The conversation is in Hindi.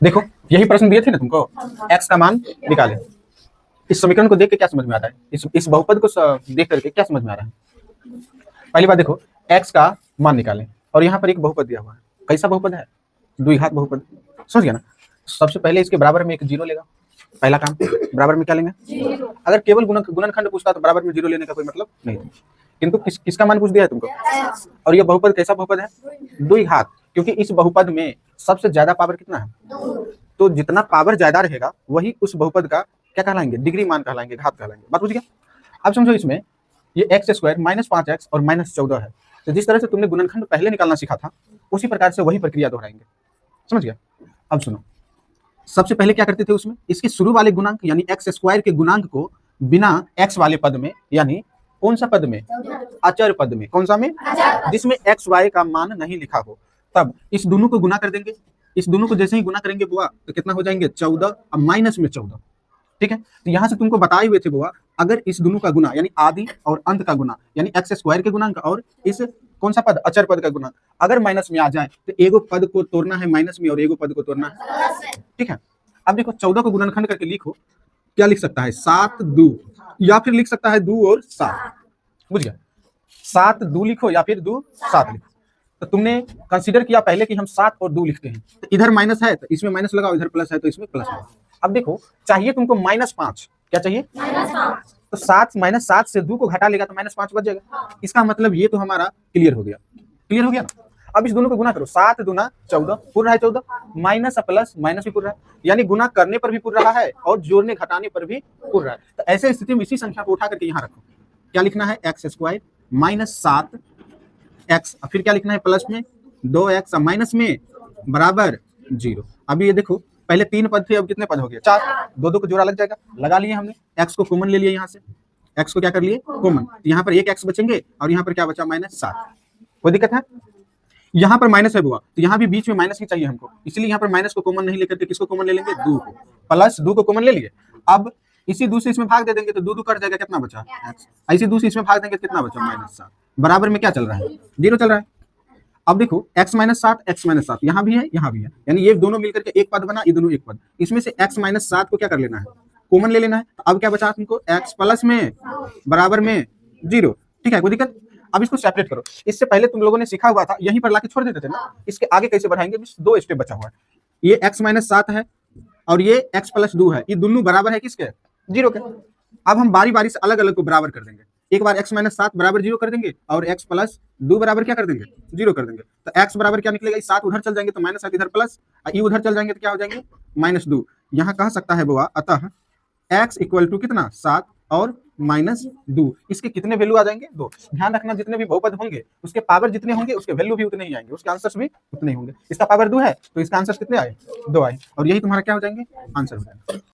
देखो यही प्रश्न दिए थे ना तुमको, x का मान निकाले। इस समीकरण को देख के क्या समझ में आता है, इस बहुपद को देख करके क्या समझ में आ रहा है? पहली बात देखो, x का मान निकालें और यहाँ पर एक बहुपद दिया हुआ है। कैसा बहुपद है? द्विघात बहुपद। समझ गया ना? सबसे पहले इसके बराबर में एक जीरो लेगा, पहला काम। बराबर में क्या लेंगे? जीरो। अगर केवल गुणनखंड पूछता तो बराबर में जीरो लेने का कोई मतलब नहीं था, किंतु किसका मान पूछ दिया है तुमको? और ये बहुपद कैसा बहुपद है? द्विघात। क्योंकि इस बहुपद में सबसे ज्यादा पावर कितना है? तो जितना पावर ज्यादा रहेगा वही उस बहुपद का क्या कहलाएंगे? डिग्री मान कहलाएंगे, घात कहलाएंगे। बात बुझ गया? अब समझो, इसमें ये एक्स स्क्वायर -5x और -14 है। तो जिस तरह से तुमने गुणनखंड पहले निकालना सीखा था उसी प्रकार से वही प्रक्रिया दोहराएंगे। समझ गया? अब सुनो, सबसे पहले क्या करते थे उसमें, इसके शुरू वाले गुणांक यानी एक्स स्क्वायर के गुणांक को बिना एक्स वाले पद में, यानी कौन सा पद में? अचर पद में। कौन सा में? जिसमें एक्स वाई का मान नहीं लिखा हो, तब इस दोनों को गुना कर देंगे। इस दोनों को जैसे ही गुना करेंगे बुआ तो कितना हो जाएंगे? 14 और माइनस में 14। ठीक है, तो यहां से तुमको बताए हुए थे बुआ, अगर इस दोनों का गुना यानी आदि और अंत का गुना यानी एक्स स्क्वायर के गुणांक और इस कौन सा पद? अचर पद का गुणांक अगर माइनस में आ जाए तो एगो पद को तोड़ना है माइनस में और एगो पद को तोड़ना है। ठीक है, अब देखो 14 को गुणनखंड करके लिखो, क्या लिख सकता है? 7 2, या फिर लिख सकता है 2 और 7। बुझ गया? 7 2 लिखो या फिर 2 7 लिखो। तो तुमने कंसीडर किया पहले कि हम 7 और 2 लिखते हैं, तो इधर माइनस है तो इसमें माइनस लगाओ, इधर प्लस है तो इसमें प्लस लगाओ। अब देखो, चाहिए तुमको -5, क्या चाहिए? -5। तो 7 -7 से 2 को घटा लेगा तो -5 बच जाएगा। इसका मतलब ये तो हमारा क्लियर हो गया। क्लियर हो गया ना? अब इस दोनों को गुना करो, 7 दूना 14, पूर रहा है 14, माइनस प्लस माइनस भी पूर रहा है, यानी गुना करने पर भी पूर रहा है और जोड़ने घटाने पर भी पूर रहा है। तो ऐसे स्थिति में इसी संख्या को उठा करके यहाँ रखो। क्या लिखना है? एक्स स्क्वायर -7x, फिर क्या लिखना है? प्लस में 2x माइनस में बराबर 0। अभी ये देखो, पहले 3 पद थे, अब कितने पद हो गए? 4। 2 को जोड़ा लग जाएगा, लगा लिए हमने। x को कॉमन ले लिया, यहाँ से x को क्या कर लिए? कॉमन। तो यहाँ पर एक x बचेंगे और यहाँ पर क्या बचा? -7। कोई दिक्कत है? यहाँ पर माइनस है बुआ, तो यहाँ भी बीच में माइनस ही चाहिए हमको, इसलिए यहाँ पर माइनस को कॉमन नहीं लेकर के किसको कॉमन ले लेंगे? 2 को। प्लस 2 को कॉमन ले लिए, अब इसी 2 से इसमें भाग दे देंगे तो 2 2 कट जाएगा, कितना बचा? x। ऐसी 2 से इसमें भाग देंगे कितना बचा? -7। बराबर में क्या चल रहा है? 0 चल रहा है। अब देखो x -7 यहाँ भी है, यहाँ भी है, यानी ये दोनों मिलकर के एक पद बना, ये दोनों एक पद। इसमें से x -7 को क्या कर लेना है? कॉमन ले लेना है। अब क्या बचा तुमको? x प्लस में बराबर में 0। ठीक है, कोई दिक्कत? अब इसको सेपरेट करो। इससे पहले तुम लोगों ने सीखा हुआ था, यहीं पर लाके छोड़ देते थे ना। इसके आगे कैसे बढ़ाएंगे? 2 स्टेप बचा हुआ है। ये x -7 है और ये x + 2 है, ये दोनों बराबर है किसके? 0 के। अब हम बारी बारी से अलग अलग को बराबर कर देंगे। एक बार x -7 बराबर 0 कर देंगे और x + 2 बराबर क्या कर देंगे? 0 कर देंगे। तो x बराबर क्या निकलेगा? 7 उधर चल जाएंगे तो -7 इधर प्लस, ये उधर चल जाएंगे तो क्या हो जाएंगे? -2। यहाँ कह सकता है बुआ, अतः x = कितना? 7 और -2। इसके कितने वैल्यू आ जाएंगे? 2। ध्यान रखना, जितने भी बहुपद होंगे उसके पावर जितने होंगे उसके वैल्यू भी उतने ही आएंगे, उसके आंसर्स भी उतने ही होंगे। इसका पावर 2 है तो इसका आंसर कितने आए? 2 आए, और यही तुम्हारा क्या हो जाएंगे? आंसर हो जाएगा।